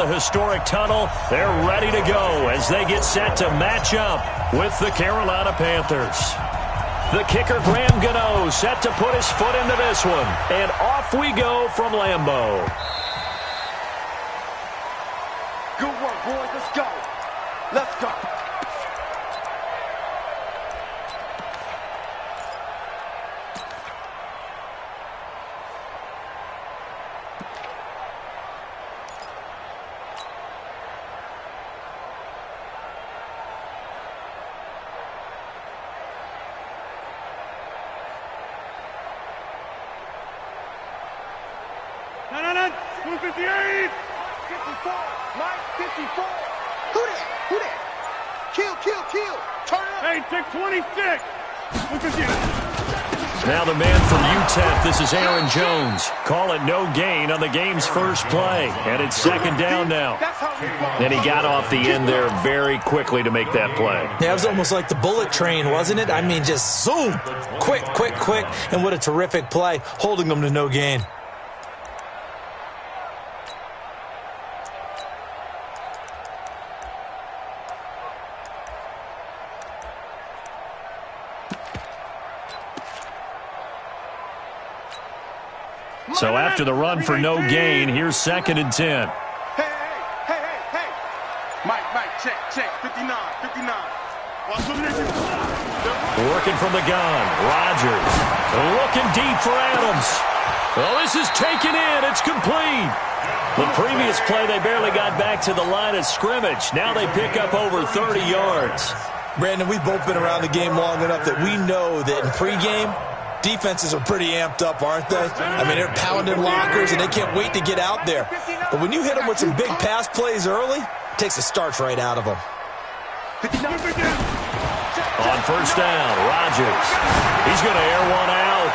the historic tunnel. They're ready to go as they get set to match up with the Carolina Panthers. The kicker, Graham Gano, set to put his foot into this one. And off we go from Lambeau. Good work, boys. Let's go. Let's go. No. 258. 54. Mike, 54. Who that? Kill. Turn up. Hey, take 26. 258. Now the man from UTEP, this is Aaron Jones. Call it no gain on the game's first play. And it's second down now. And he got off the end there very quickly to make that play. Yeah, it was almost like the bullet train, wasn't it? I mean, just zoom. Quick. And what a terrific play, holding them to no gain. So after the run for no gain, here's 2nd and 10. Hey. Mike, check. 59. Working from the gun, Rodgers. Looking deep for Adams. Well, this is taken in. It's complete. The previous play, they barely got back to the line of scrimmage. Now they pick up over 30 yards. Brandon, we've both been around the game long enough that we know that in pregame, defenses are pretty amped up, aren't they? I mean, they're pounding lockers, and they can't wait to get out there. But when you hit them with some big pass plays early, it takes the starch right out of them. On first down, Rodgers. He's going to air one out.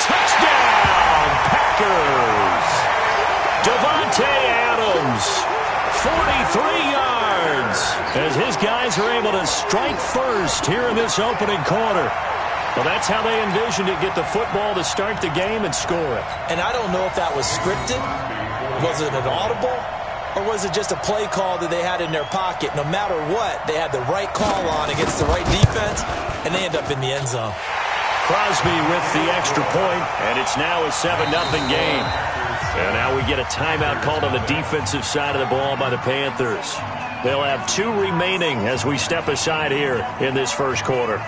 Touchdown, Packers! Devontae Adams, 43 yards, as his guys are able to strike first here in this opening quarter. Well, that's how they envisioned it, get the football to start the game and score it. And I don't know if that was scripted. Was it an audible? Or was it just a play call that they had in their pocket? No matter what, they had the right call on against the right defense, and they end up in the end zone. Crosby with the extra point, and it's now a 7-0 game. And now we get a timeout called on the defensive side of the ball by the Panthers. They'll have 2 remaining as we step aside here in this first quarter.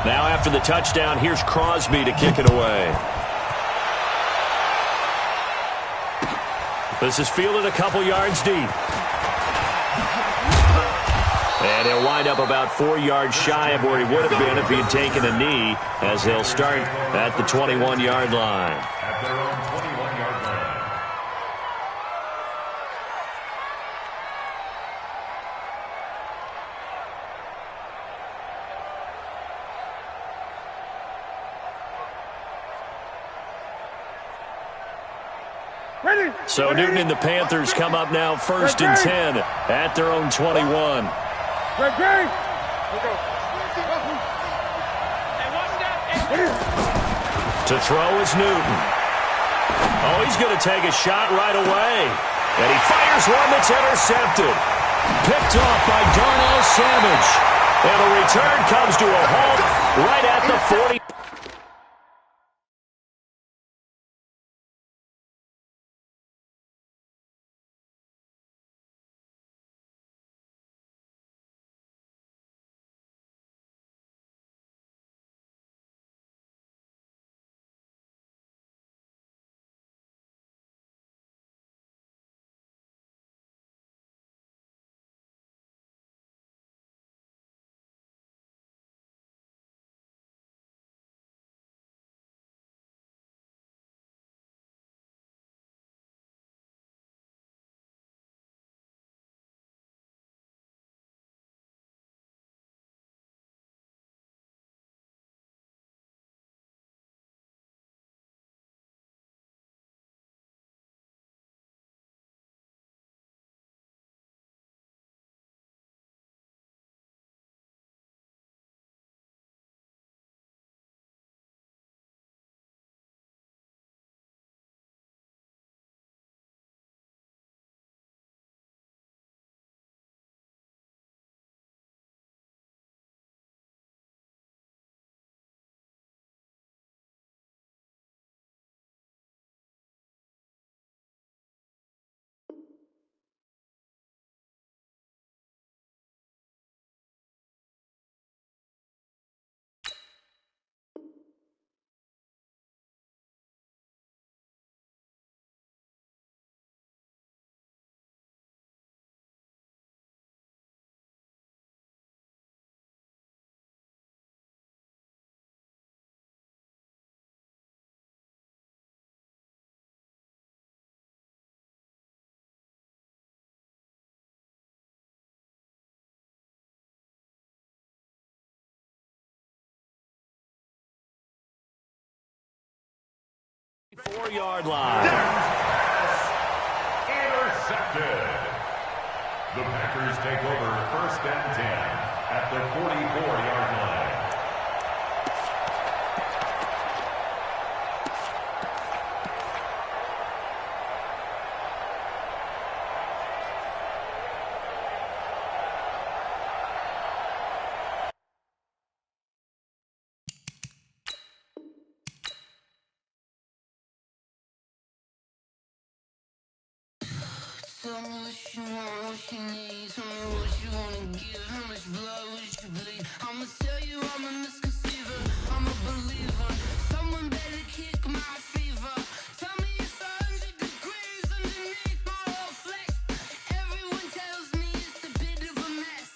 Now after the touchdown, here's Crosby to kick it away. This is fielded a couple yards deep. And he'll wind up about 4 yards shy of where he would have been if he had taken a knee, as they'll start at the 21-yard line. So Newton and the Panthers come up now 1st and 10 at their own 21. To throw is Newton. Oh, he's going to take a shot right away. And he fires one that's intercepted. Picked off by Darnell Savage. And the return comes to a halt right at the 40. 4-yard line. Intercepted. The Packers take over 1st and 10 at the 44-yard line. Tell me what you want, what you need. Tell me what you wanna give. How much blood would you bleed? I'ma tell you I'm a misconceiver. I'm a believer. Someone better kick my fever. Tell me it's 100 degrees underneath my whole flesh. Everyone tells me it's a bit of a mess.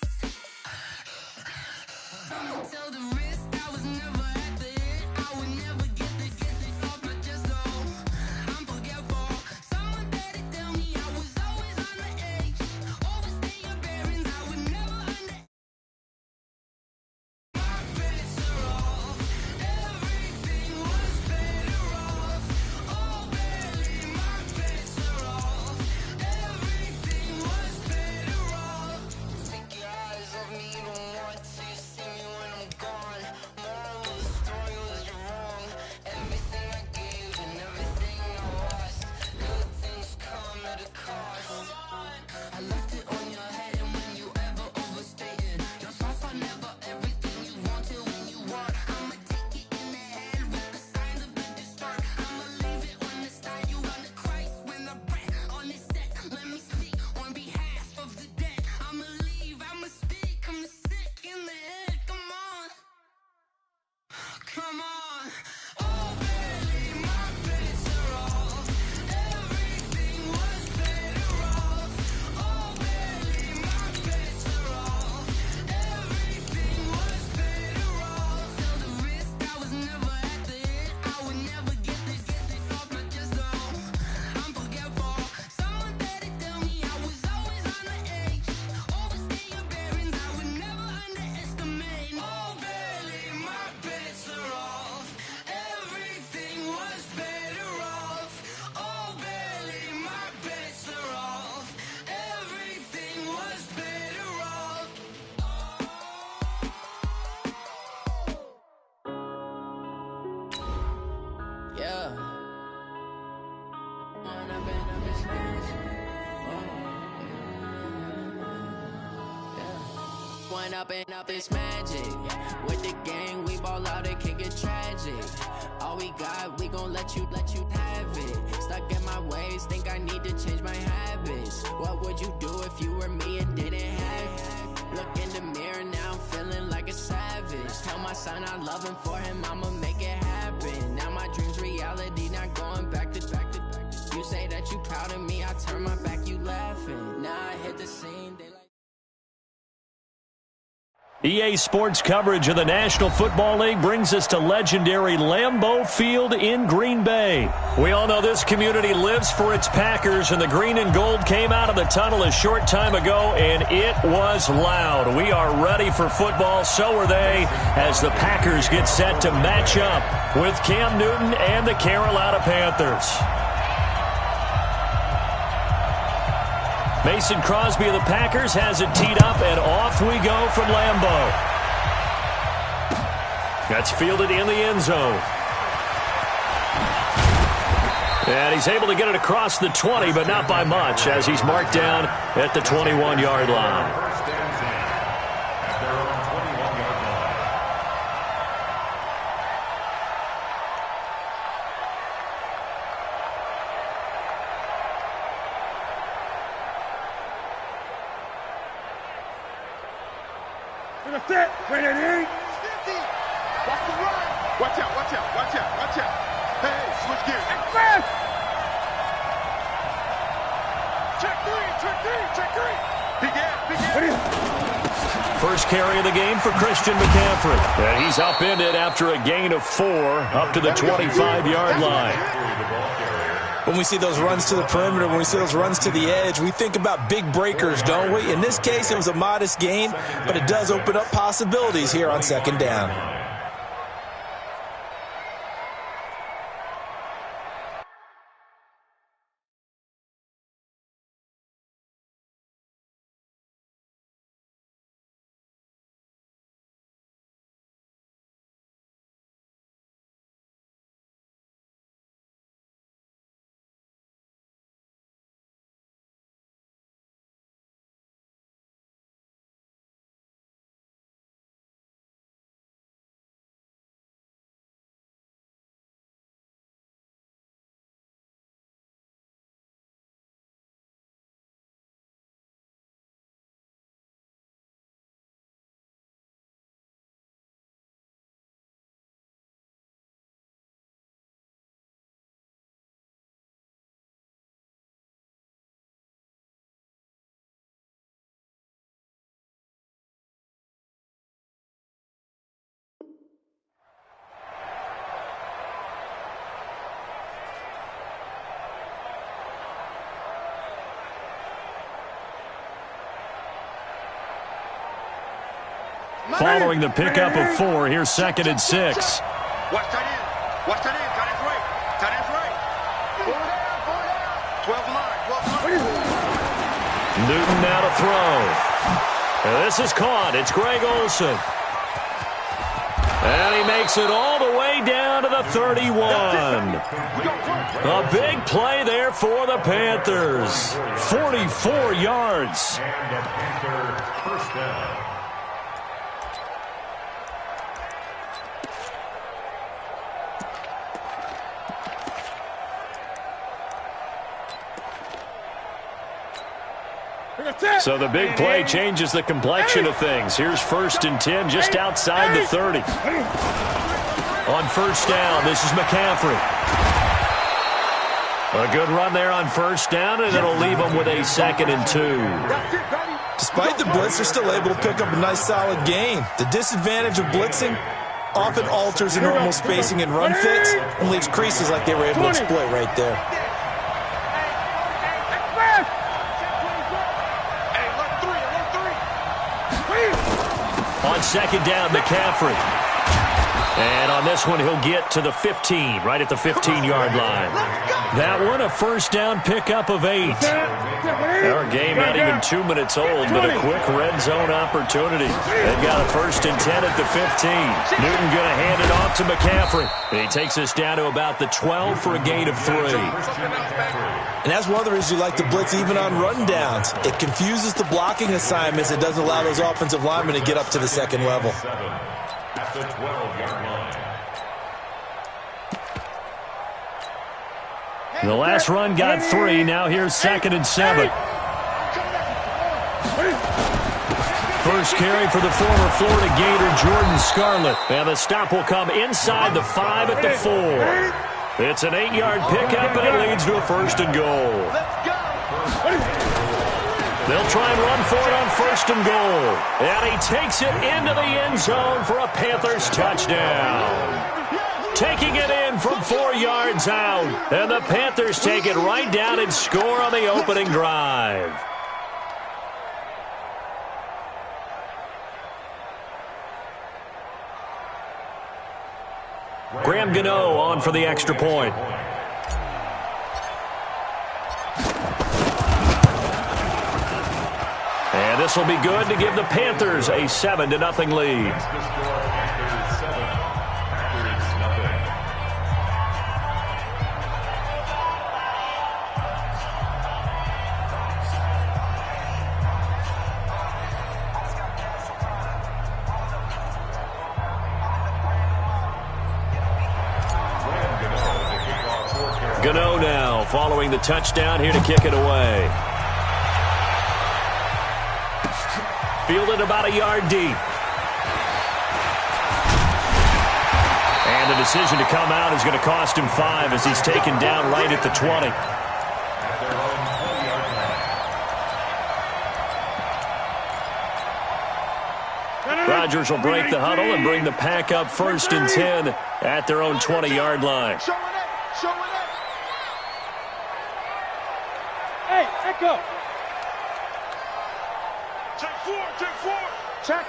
Someone tell the wrist I was never at the hit. I would never get the off my chest though. I'm forgetful. Someone better tell me I was always on the edge. Overstay your bearings, I would never under. My bets are off. Everything was better off. Oh baby, my bets are off. Everything was better off. Take your eyes off me, you don't want to see me when I'm gone. Moral of the story was you're wrong. Everything I gave and everything I lost. Good things come at a cost. I left it on your head and when you ever overstated. Your thoughts are never everything you wanted when you want. I'ma take it in the head with the signs of the distort. I'ma leave it on the side. You on the Christ when the breath on this set. Let me speak on behalf of the dead. I'ma leave, I'ma speak. I'm sick in the head. Come on. Come on. Oh baby, my bets are off. Everything was better off. Oh baby, my bets are off. Everything was better off. Tell the wrist I was never at the hit. I would never get this off my chest though. I'm forgetful. Someone better tell me I was always on the edge. Overstay your bearings, I would never underestimate. Oh baby, my bets are off. Everything was better off. Oh baby, my bets are off. Everything was better off. Yeah. When I've been up this magic. When up this magic. With the gang, we ball out, it can get tragic. All we got, we gon' let you have it. Stuck in my ways, think I need to change my habits. What would you do if you were me and didn't have it? Look in the mirror, now I'm feeling like a savage. Tell my son I love him, for him I'ma make it happen. Now my dream's reality, not going back to. You say that you proud of me, I turn my back, you laughing. Now I hit the scene, they like. EA Sports coverage of the National Football League brings us to legendary Lambeau Field in Green Bay. We all know this community lives for its Packers, and the green and gold came out of the tunnel a short time ago, and it was loud. We are ready for football, so are they, as the Packers get set to match up with Cam Newton and the Carolina Panthers. Mason Crosby of the Packers has it teed up, and off we go from Lambeau. That's fielded in the end zone. And he's able to get it across the 20, but not by much, as he's marked down at the 21-yard line. Set. Ready to eat. Watch the run. Watch out, watch out, watch out, watch out. Hey, switch gears. Fast. Check three. Begin. First carry of the game for Christian McCaffrey. And he's upended after a gain of 4 up to the 25-yard line. When we see those runs to the perimeter, when we see those runs to the edge, we think about big breakers, don't we? In this case, it was a modest gain, but it does open up possibilities here on second down. Following the pickup of 4, here's 2nd and 6. Watch tight end. Watch tight end. Tight end's right. Tight end's right. 12 line. 12 line. Newton now to throw. And this is caught. It's Greg Olsen. And he makes it all the way down to the 31. A big play there for the Panthers. 44 yards. And the Panther first down. So the big play changes the complexion of things. Here's 1st and 10 just outside the 30. On 1st down, this is McCaffrey. A good run there on 1st down, and it'll leave them with a 2nd and 2. Despite the blitz, they're still able to pick up a nice, solid gain. The disadvantage of blitzing often alters the normal spacing and run fits and leaves creases like they were able to exploit right there. On 2nd down, McCaffrey. And on this one, he'll get to the 15, right at the 15-yard line. That one, a 1st down pickup of 8. Our game not even 2 minutes old, but a quick red zone opportunity. They've got a 1st and 10 at the 15. Newton going to hand it off to McCaffrey. And he takes us down to about the 12 for a gain of 3. And that's one of the reasons you like to blitz even on run downs. It confuses the blocking assignments. It doesn't allow those offensive linemen to get up to the 2nd level. At the 12-yard line. The last run got 3. Now here's 2nd and 7. First carry for the former Florida Gator, Jordan Scarlett. And the stop will come inside the 5 at the 4. It's an 8-yard pickup, and it leads to a 1st and goal. They'll try and run for it on 1st and goal. And he takes it into the end zone for a Panthers touchdown. Taking it in from 4 yards out. And the Panthers take it right down and score on the opening drive. Graham Gano on for the extra point. And this will be good to give the Panthers a 7-0 lead. Gano now following the touchdown here to kick it away. Fielded about a yard deep. And the decision to come out is going to cost him 5 as he's taken down right at the 20. Rodgers will break the huddle and bring the pack up 1st and 10 at their own 20-yard line. Hey, Echo. Check 4. Check.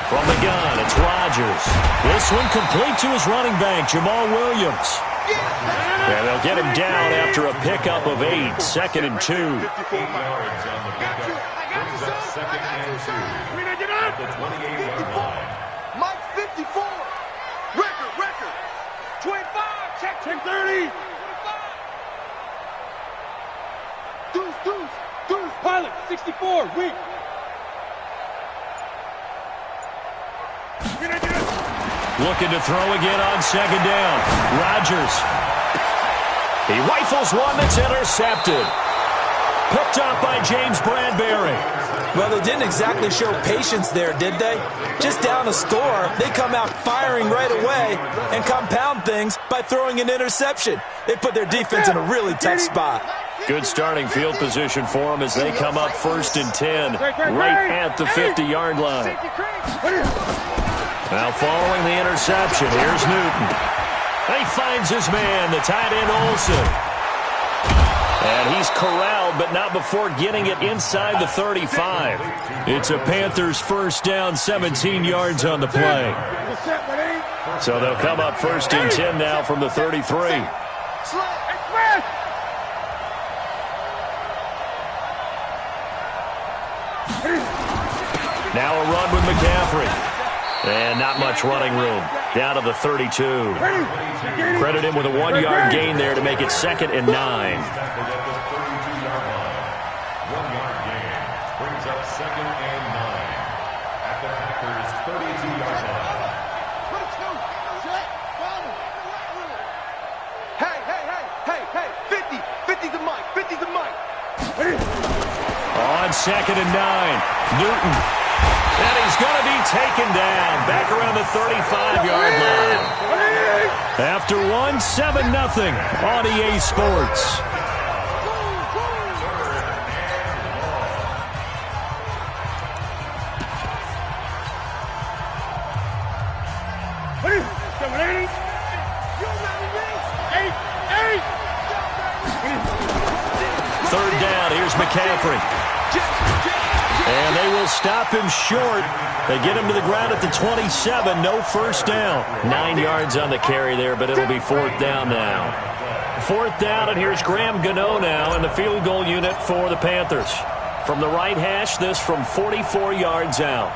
From the gun, it's Rodgers. This one complete to his running back, Jamal Williams. And they'll get him down after a pickup of 8, 2nd and 2. 8 yards on the pickup. Brings up 2nd and 2. At the 28-yard line. Mike 54. Record. 25. Check 30. Deuce. Pilot, 64. Weak. Looking to throw again on 2nd down. Rodgers. He rifles one that's intercepted. Picked up by James Bradbury. Well, they didn't exactly show patience there, did they? Just down a score, they come out firing right away and compound things by throwing an interception. They put their defense in a really tough spot. Good starting field position for them as they come up 1st and 10 right at the 50-yard line. Now following the interception, here's Newton. He finds his man, the tight end Olsen. And he's corralled, but not before getting it inside the 35. It's a Panthers first down, 17 yards on the play. So they'll come up first and 10 now from the 33. Now a run with McCaffrey. And not much running room. Down to the 32. Credit him with a 1-yard gain there to make it 2nd and 9. 1-yard gain brings up 2nd and 9 at the Packers' 32-yard line. Hey, 50 the mic, 50 the mic. On 2nd and 9, Newton. And he's going to be taken down back around the 35-yard line. After one, 7-0 on EA Sports. Third down, here's McCaffrey. And they will stop him short. They get him to the ground at the 27. No first down. 9 yards on the carry there, but it'll be 4th down now. 4th down, and here's Graham Gano now in the field goal unit for the Panthers. From the right hash, this from 44 yards out.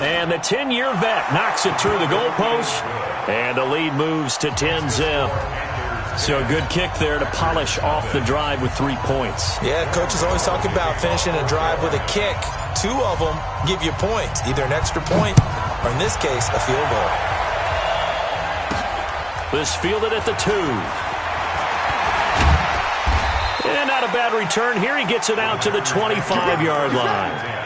And the 10-year vet knocks it through the goalpost, and the lead moves to 10-zip. So a good kick there to polish off the drive with 3 points. Yeah, coaches always talk about finishing a drive with a kick. 2 of them give you points, either an extra point or, in this case, a field goal. This fielded at the 2. And not a bad return here. He gets it out to the 25-yard line.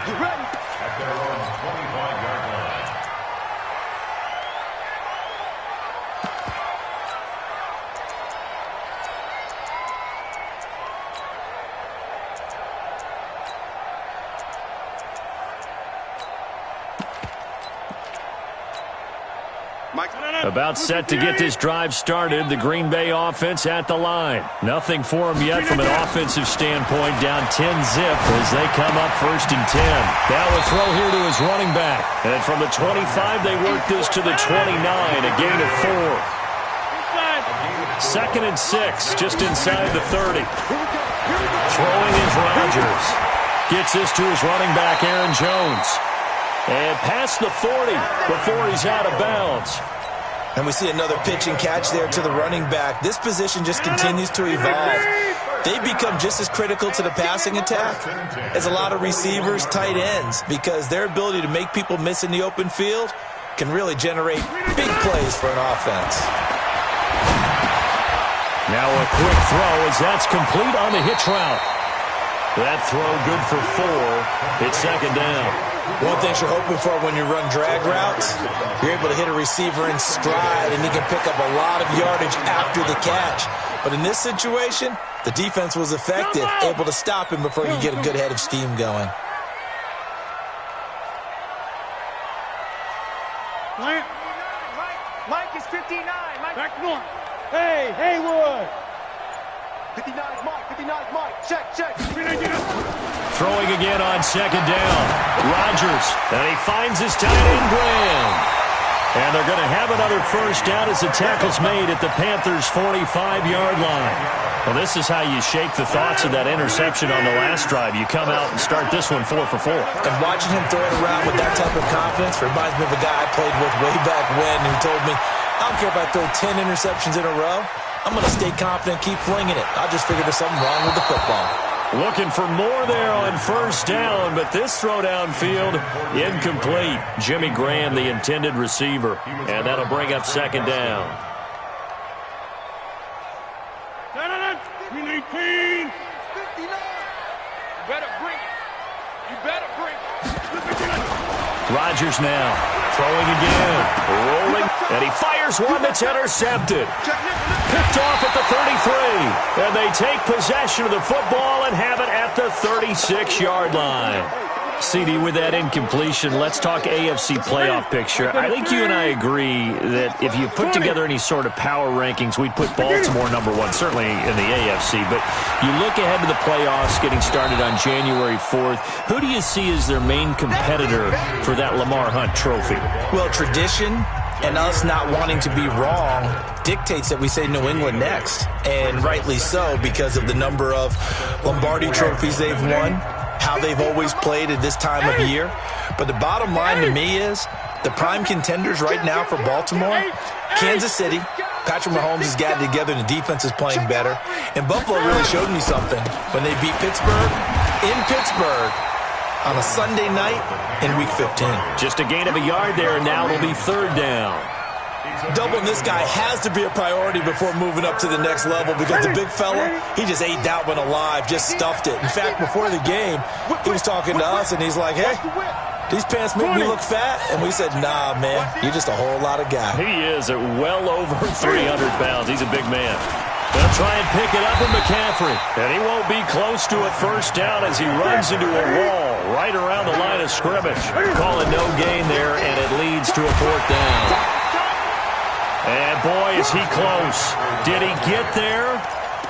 About set to get this drive started. The Green Bay offense at the line. Nothing for them yet from an offensive standpoint. Down 10-zip as they come up first and 10. Now a throw here to his running back. And from the 25, they work this to the 29. A gain of 4. 2nd and 6, just inside the 30. Throwing is Rodgers. Gets this to his running back, Aaron Jones. And past the 40 before he's out of bounds. And we see another pitch and catch there to the running back. This position just continues to evolve. They become just as critical to the passing attack as a lot of receivers, tight ends, because their ability to make people miss in the open field can really generate big plays for an offense. Now a quick throw as that's complete on the hitch route. That throw good for 4. It's 2nd down. One thing you're hoping for when you run drag routes, you're able to hit a receiver in stride, and he can pick up a lot of yardage after the catch. But in this situation, the defense was effective, able to stop him before he could get a good head of steam going. Mike is 59. Mike. Back north. Hey, Haywood. 59 is Mike. 59 is Mike. Check. Throwing again on 2nd down. Rodgers, and he finds his tight end, Graham. And they're going to have another first down as the tackle's made at the Panthers' 45-yard line. Well, this is how you shake the thoughts of that interception on the last drive. You come out and start this one 4 for 4. And watching him throw it around with that type of confidence reminds me of a guy I played with way back when who told me, I don't care if I throw 10 interceptions in a row. I'm going to stay confident, keep flinging it. I just figured there's something wrong with the football. Looking for more there on first down, but this throw downfield, incomplete. Jimmy Graham, the intended receiver, and that'll bring up 2nd down. 319. 59. You better bring it. You better bring it. Rodgers now Throwing again. Rolling. And he fires one that's intercepted. Picked off at the 33. And they take possession of the football and have it at the 36-yard line. CD, with that incompletion, let's talk AFC playoff picture. I think you and I agree that if you put together any sort of power rankings, we'd put Baltimore number one, certainly in the AFC. But you look ahead to the playoffs getting started on January 4th. Who do you see as their main competitor for that Lamar Hunt trophy? Well, tradition and us not wanting to be wrong dictates that we say New England next. And rightly so, because of the number of Lombardi trophies they've won, how they've always played at this time of year. But the bottom line to me is the prime contenders right now for Baltimore, Kansas City. Patrick Mahomes has gotten together. The defense is playing better. And Buffalo really showed me something when they beat Pittsburgh in Pittsburgh on a Sunday night in Week 15. Just a gain of a yard there, and now it'll be third down. Doubling this guy has to be a priority before moving up to the next level, because the big fella, he just ate that one alive, just stuffed it. In fact, before the game, he was talking to us, and he's like, hey, these pants make me look fat. And we said, nah, man, you're just a whole lot of guy. He is at well over 300 pounds. He's a big man. They'll try and pick it up with McCaffrey. And he won't be close to a first down as he runs into a wall right around the line of scrimmage. Calling no gain there, and it leads to a fourth down. And boy, is he close. Did he get there?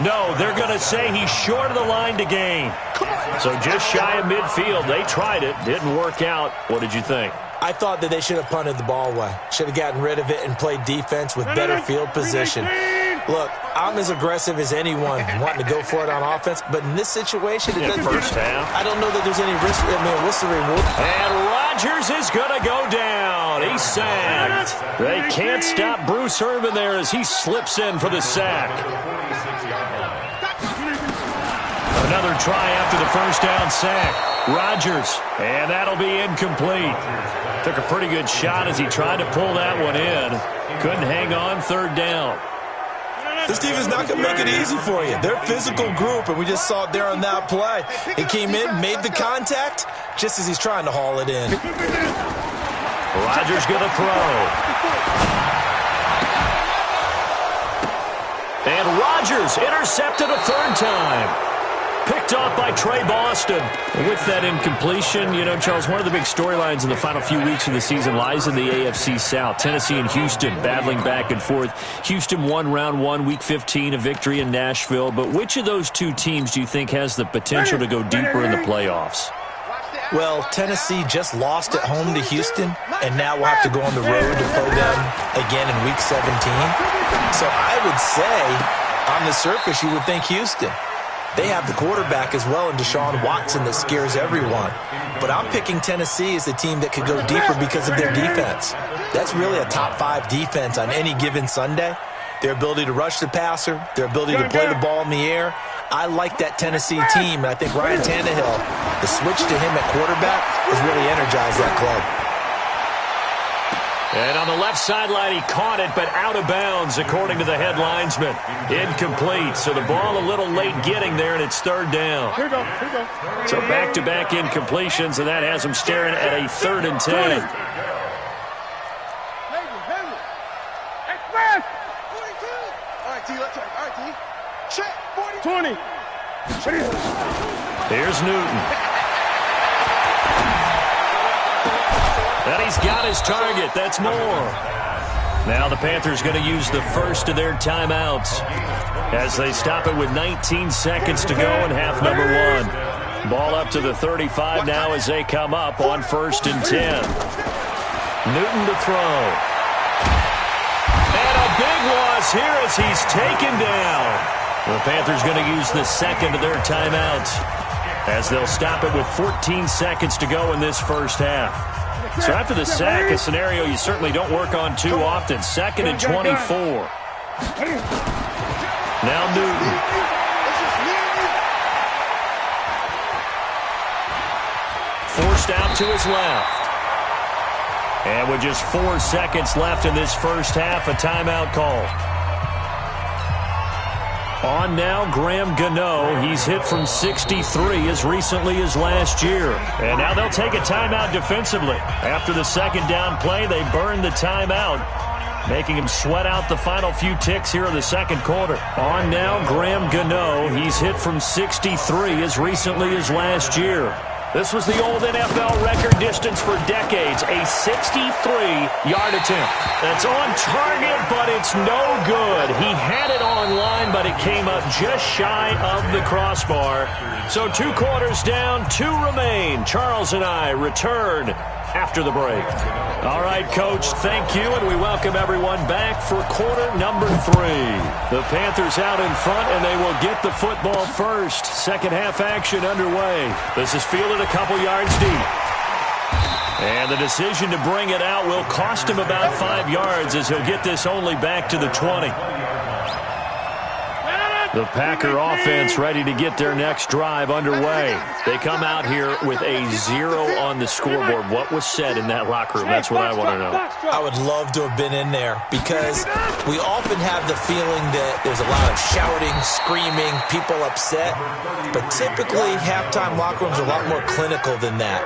No, they're going to say he's short of the line to gain. So just shy of midfield. They tried it. Didn't work out. What did you think? I thought that they should have punted the ball away. Should have gotten rid of it and played defense with better field position. Look, I'm as aggressive as anyone wanting to go for it on offense, but in this situation, it doesn't. First half. I don't know that there's any risk. I mean, what's the reward? And Rodgers is going to go down. He's sacked. They can't stop Bruce Irvin there as he slips in for the sack. Another try after the first down sack. Rodgers, and that'll be incomplete. Took a pretty good shot as he tried to pull that one in. Couldn't hang on, third down. This team is not going to make it easy for you. They're a physical group, and we just saw it there on that play. He came in, made the contact, just as he's trying to haul it in. Rodgers going to throw. And Rodgers intercepted a third time. Picked off by Trey Boston. With that incompletion, you know, Charles, one of the big storylines in the final few weeks of the season lies in the AFC South. Tennessee and Houston battling back and forth. Houston won round one, week 15, a victory in Nashville. But which of those two teams do you think has the potential to go deeper in the playoffs? Well, Tennessee just lost at home to Houston, and now we'll have to go on the road to play them again in week 17. So I would say, on the surface, you would think Houston. They have the quarterback as well in Deshaun Watson that scares everyone. But I'm picking Tennessee as the team that could go deeper because of their defense. That's really a top 5 defense on any given Sunday. Their ability to rush the passer, their ability to play the ball in the air. I like that Tennessee team, and I think Ryan Tannehill, the switch to him at quarterback, has really energized that club. And on the left sideline, he caught it, but out of bounds, according to the head linesman. Incomplete, so the ball a little late getting there, and it's third down. Here we go. So back-to-back incompletions, and that has him staring at a 3rd and 10. Express! 42. All right, T, let's check. All right, T. Check. 20. Here's Newton. And he's got his target. That's more. Now the Panthers going to use the first of their timeouts as they stop it with 19 seconds to go in half number 1. Ball up to the 35 now as they come up on 1st and 10. Newton to throw. And a big loss here as he's taken down. The Panthers going to use the second of their timeouts as they'll stop it with 14 seconds to go in this first half. So after the sack, a scenario you certainly don't work on too often. 2nd and 24. Now Newton. Forced out to his left. And with just 4 seconds left in this first half, a timeout call. On now, Graham Gano. He's hit from 63 as recently as last year. And now they'll take a timeout defensively. After the second down play, they burn the timeout, making him sweat out the final few ticks here in the second quarter. On now, Graham Gano. He's hit from 63 as recently as last year. This was the old NFL record distance for decades, a 63-yard attempt. That's on target, but it's no good. He had it on line, but it came up just shy of the crossbar. So 2 quarters down, 2 remain. Charles and I return after the break. All right, Coach, thank you, and we welcome everyone back for quarter number 3. The Panthers out in front, and they will get the football first. Second half action underway. This is fielded a couple yards deep. And the decision to bring it out will cost him about 5 yards as he'll get this only back to the 20. The Packer offense ready to get their next drive underway. They come out here with a 0 on the scoreboard. What was said in that locker room? That's what I want to know. I would love to have been in there because we often have the feeling that there's a lot of shouting, screaming, people upset. But typically, halftime locker rooms are a lot more clinical than that.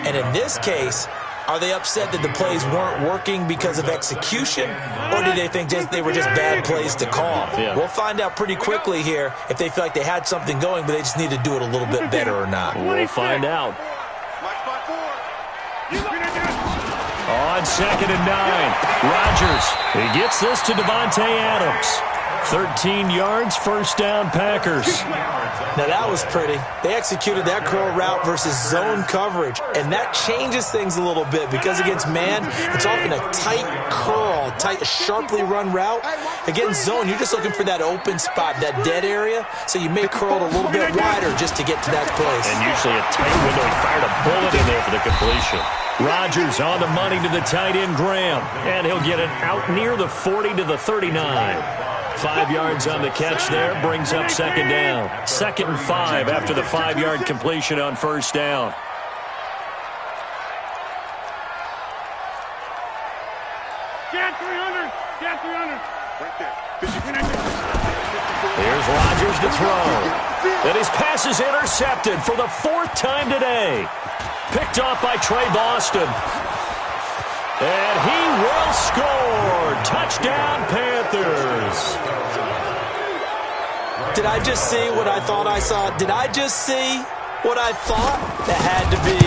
And in this case, are they upset that the plays weren't working because of execution, or do they think they were just bad plays to call? Yeah. We'll find out pretty quickly here if they feel like they had something going, but they just need to do it a little bit better or not. We'll find out. On 2nd and 9, Rodgers. He gets this to Davante Adams. 13 yards, first down, Packers. Now, that was pretty. They executed that curl route versus zone coverage, and that changes things a little bit because against man, it's often a tight curl, sharply run route. Against zone, you're just looking for that open spot, that dead area, so you may curl it a little bit wider just to get to that place. And usually a tight window. He fired a bullet in there for the completion. Rodgers on the money to the tight end, Graham, and he'll get it out near the 40 to the 39. 5 yards on the catch there, brings up second down. 2nd and 5 after the 5-yard completion on first down. Get 300. Get 300. Right there. Here's Rodgers to throw. And his pass is intercepted for the 4th time today. Picked off by Trey Boston. And he will score. Touchdown, Panthers. Did I just see what I thought I saw? Did I just see what I thought? That had to be.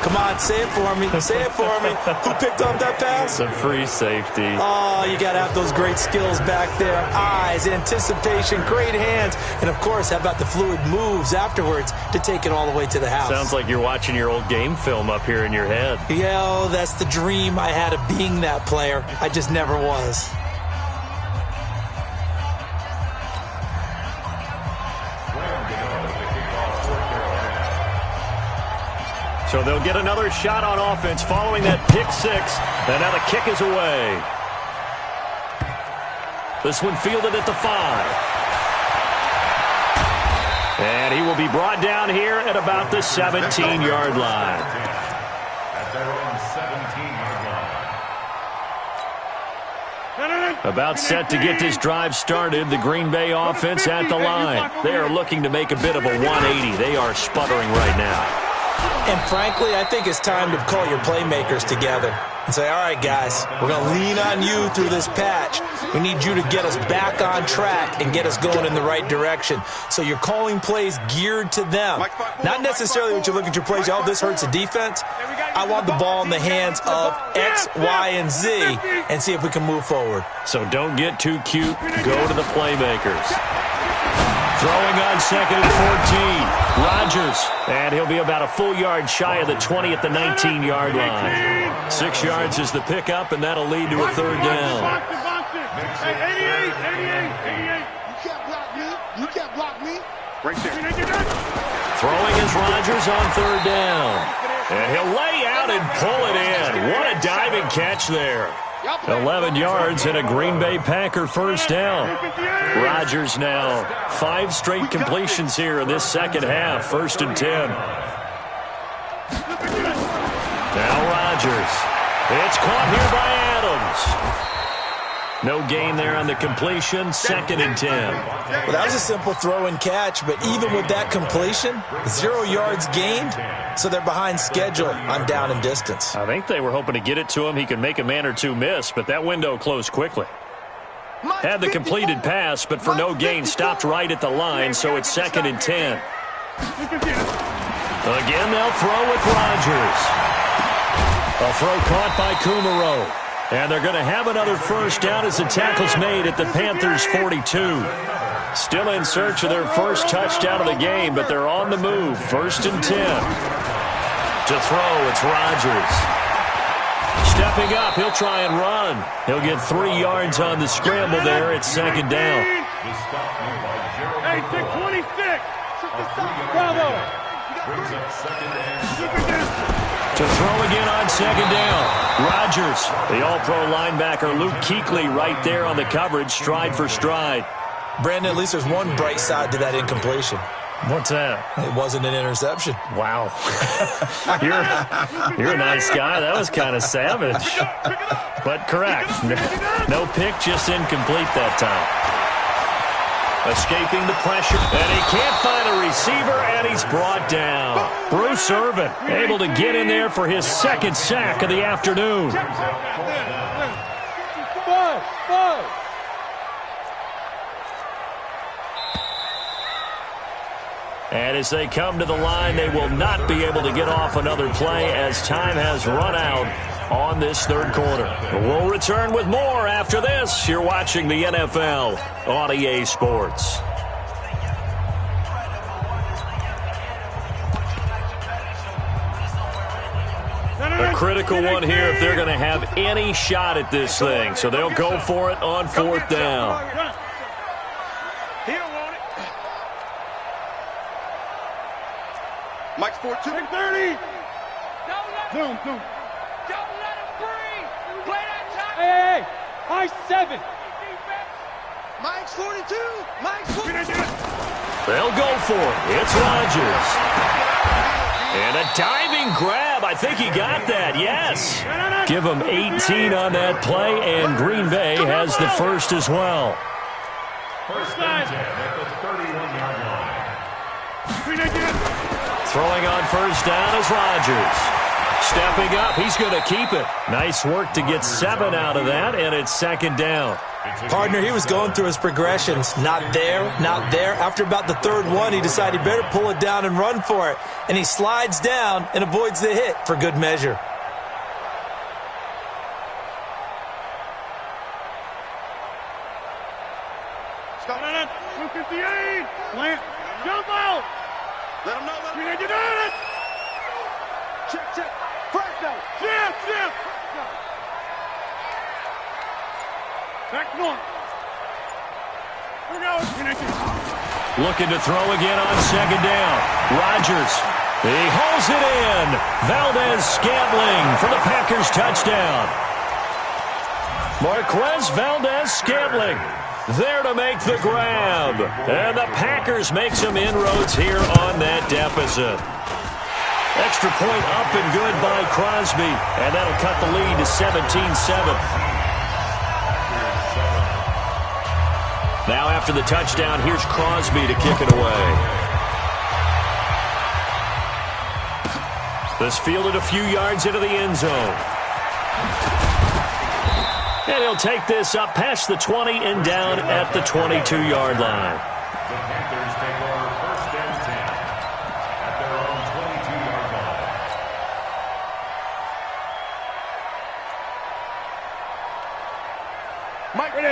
Come on, say it for me. Say it for me. Who picked up that pass? It's a free safety. Oh, you got to have those great skills back there. Eyes, anticipation, great hands. And, of course, how about the fluid moves afterwards to take it all the way to the house? Sounds like you're watching your old game film up here in your head. Yeah, oh, that's the dream I had of being that player. I just never was. So they'll get another shot on offense following that pick 6. And now the kick is away. This one fielded at the 5. And he will be brought down here at about the 17-yard line. At their own 17-yard line. About set to get this drive started. The Green Bay offense at the line. They are looking to make a bit of a 180. They are sputtering right now. And frankly, I think it's time to call your playmakers together and say, all right, guys, we're going to lean on you through this patch. We need you to get us back on track and get us going in the right direction. So you're calling plays geared to them. Not necessarily what you look at your plays, oh, this hurts the defense. I want the ball in the hands of X, Y, and Z and see if we can move forward. So don't get too cute. Go to the playmakers. Throwing on 2nd and 14. Rodgers. And he'll be about a full yard shy of the 20 at the 19-yard line. 6 yards is the pickup, and that'll lead to a 3rd down. Hey, 88. You can't block me. You can't block me. Right there. Throwing is Rodgers on 3rd down. And he'll lay out and pull it in. What a diving catch there. 11 yards and a Green Bay Packer first down. Rodgers now 5 straight completions here in this second half. 1st and 10. Now Rodgers. It's caught here by Adams. No gain there on the completion. 2nd and 10. Well, that was a simple throw and catch, but even with that completion, 0 yards gained, so they're behind schedule on down and distance. I think they were hoping to get it to him. He could make a man or two miss, but that window closed quickly. Had the completed pass, but for no gain, stopped right at the line, so it's 2nd and 10. Again, they'll throw with Rodgers. A throw caught by Kumaro. And they're going to have another first down as the tackle's made at the Panthers' 42. Still in search of their first touchdown of the game, but they're on the move. 1st and 10. To throw, it's Rodgers. Stepping up, he'll try and run. He'll get 3 yards on the scramble there. It's 2nd down. Hey, 626. Bravo. Brings up 2nd and To throw again on 2nd down. Rodgers, the all-pro linebacker Luke Kuechly right there on the coverage, stride for stride. Brandon, at least there's one bright side to that incompletion. What's that? It wasn't an interception. Wow. You're a nice guy. That was kind of savage. But correct. No pick, just incomplete that time. Escaping the pressure, and he can't find a receiver, and he's brought down. Bruce Irvin able to get in there for his 2nd sack of the afternoon. And as they come to the line, they will not be able to get off another play as time has run out on this 3rd quarter. We'll return with more after this. You're watching the NFL on EA Sports. A critical one here if they're going to have any shot at this thing. So they'll go for it on 4th down. He don't want it. Mike's 4-2. 30. Zoom. Don't let him breathe. Play that time. Hey, high 7. Mike's 42. Mike's 42. They'll go for it. It's Rodgers. And a diving grab. I think he got that. Yes. Give him 18 on that play, and Green Bay has the first as well. 1st and 10 at the 31-yard line. Throwing on 1st down is Rodgers. Stepping up, he's going to keep it. Nice work to get 7 out of that, and it's 2nd down. Partner, he was going through his progressions. Not there, not there. After about the 3rd one, he decided he better pull it down and run for it. And he slides down and avoids the hit for good measure. Stop it. 258. Plant. Jump out. Let him know. Let him know. You did it. Check. First down. Chip. Back one. We're going. Looking to throw again on 2nd down. Rodgers. He hauls it in. Valdez-Scantling for the Packers touchdown. Marquez Valdez-Scantling there to make the grab. And the Packers make some inroads here on that deficit. Extra point up and good by Crosby. And that'll cut the lead to 17-7. Now after the touchdown, here's Crosby to kick it away. This fielded a few yards into the end zone. And he'll take this up past the 20 and down at the 22-yard line. The Panthers take over 1st and 10 at their own 22-yard line.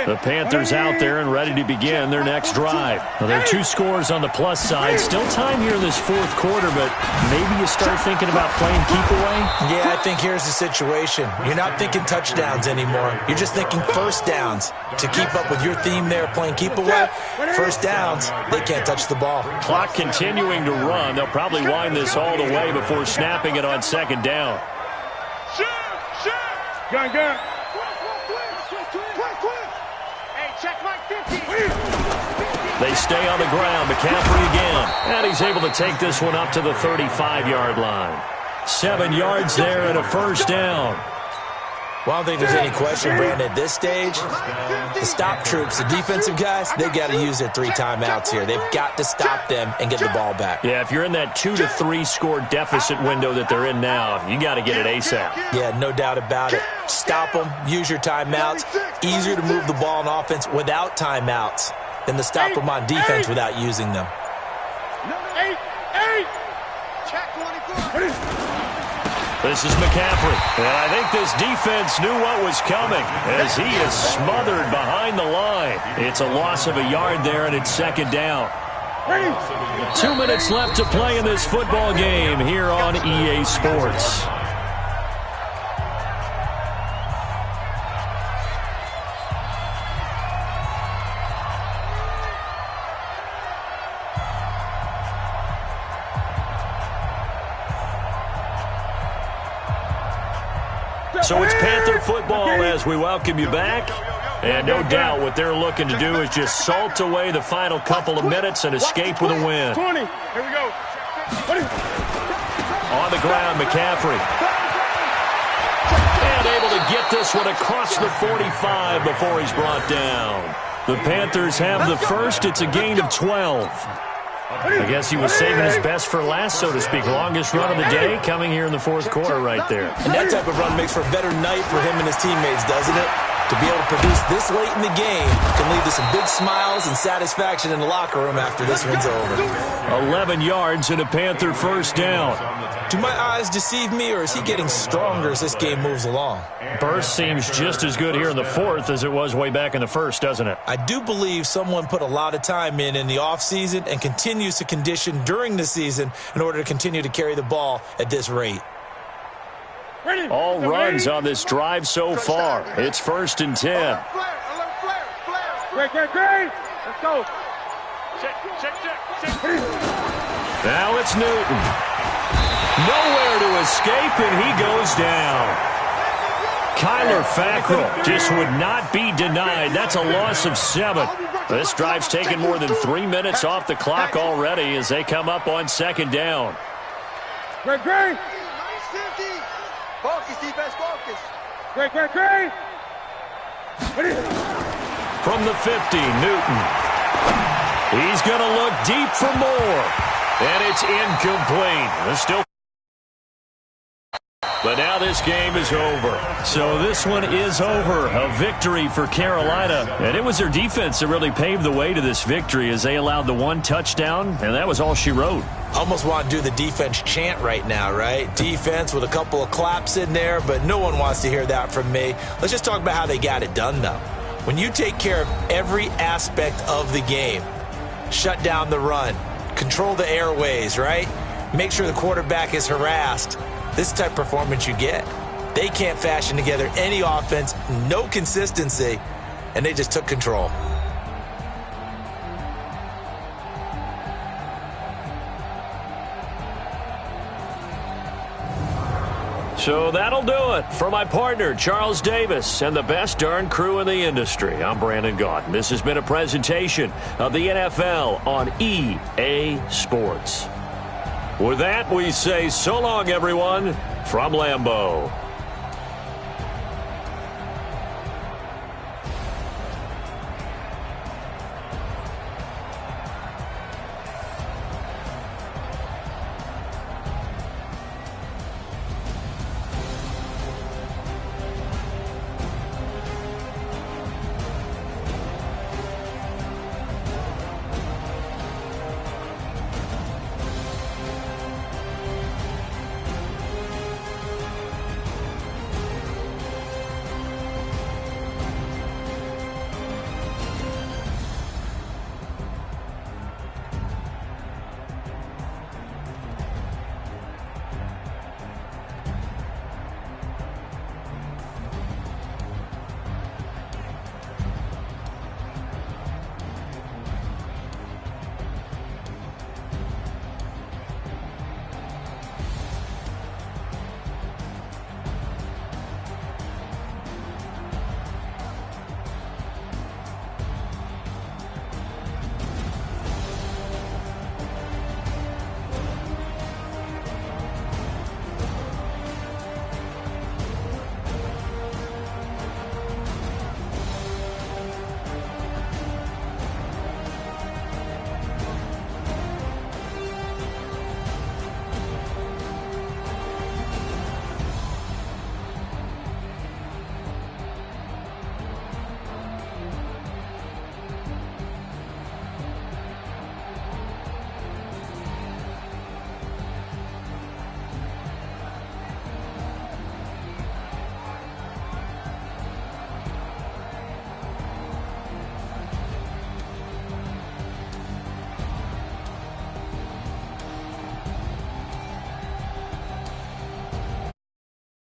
The Panthers out there and ready to begin their next drive. Now, there are 2 scores on the plus side. Still time here in this 4th quarter, but maybe you start thinking about playing keep away? Yeah, I think here's the situation. You're not thinking touchdowns anymore. You're just thinking 1st downs. To keep up with your theme there, playing keep away, 1st downs, they can't touch the ball. Clock continuing to run. They'll probably wind this all the way before snapping it on 2nd down. Gun. Check Mike 50. They stay on the ground. McCaffrey again. And he's able to take this one up to the 35-yard line. 7 yards there and a 1st down. Well, I don't think there's any question, Brandon, at this stage, the stop troops, the defensive guys, they've got to use their 3 timeouts here. They've got to stop them and get the ball back. Yeah, if you're in that 2 to 3 score deficit window that they're in now, you got to get it ASAP. Yeah, no doubt about it. Stop them, use your timeouts. Easier to move the ball on offense without timeouts than to stop them on defense without using them. 8. Check 24. This is McCaffrey, and I think this defense knew what was coming as he is smothered behind the line. It's a loss of a yard there, and it's second down. 2 minutes left to play in this football game here on EA Sports. So it's Panther football as we welcome you back. And no doubt what they're looking to do is just salt away the final couple of minutes and escape with a win. 20. Here we go. 20. On the ground, McCaffrey. And able to get this one across the 45 before he's brought down. The Panthers have the first. It's a gain of 12. I guess he was saving his best for last, so to speak. Longest run of the day coming here in the fourth quarter right there. And that type of run makes for a better night for him and his teammates, doesn't it? To be able to produce this late in the game can lead to some big smiles and satisfaction in the locker room after this one's over. 11 yards and a Panther first down. Do my eyes deceive me, or is he getting stronger as this game moves along? Burst seems just as good here in the fourth as it was way back in the first, doesn't it? I do believe someone put a lot of time in the offseason and continues to condition during the season in order to continue to carry the ball at this rate. All runs on this drive so far. It's 1st and 10. Great. Let's go. Check. Now it's Newton. Nowhere to escape, and he goes down. Kyler Fackrell just would not be denied. That's a loss of 7. This drive's taken more than 3 minutes off the clock already as they come up on second down. Great. Focus, defense, focus. Great. From the 50, Newton. He's going to look deep for more. And it's incomplete. There's still. But now this game is over. So this one is over. A victory for Carolina. And it was their defense that really paved the way to this victory as they allowed the 1 touchdown, and that was all she wrote. Almost want to do the defense chant right now, right? Defense with a couple of claps in there, but no one wants to hear that from me. Let's just talk about how they got it done, though. When you take care of every aspect of the game, shut down the run, control the airways, right? Make sure the quarterback is harassed. This type of performance you get. They can't fashion together any offense, no consistency, and they just took control. So that'll do it. For my partner, Charles Davis, and the best darn crew in the industry, I'm Brandon Gaudin. This has been a presentation of the NFL on EA Sports. With that, we say so long, everyone, from Lambeau.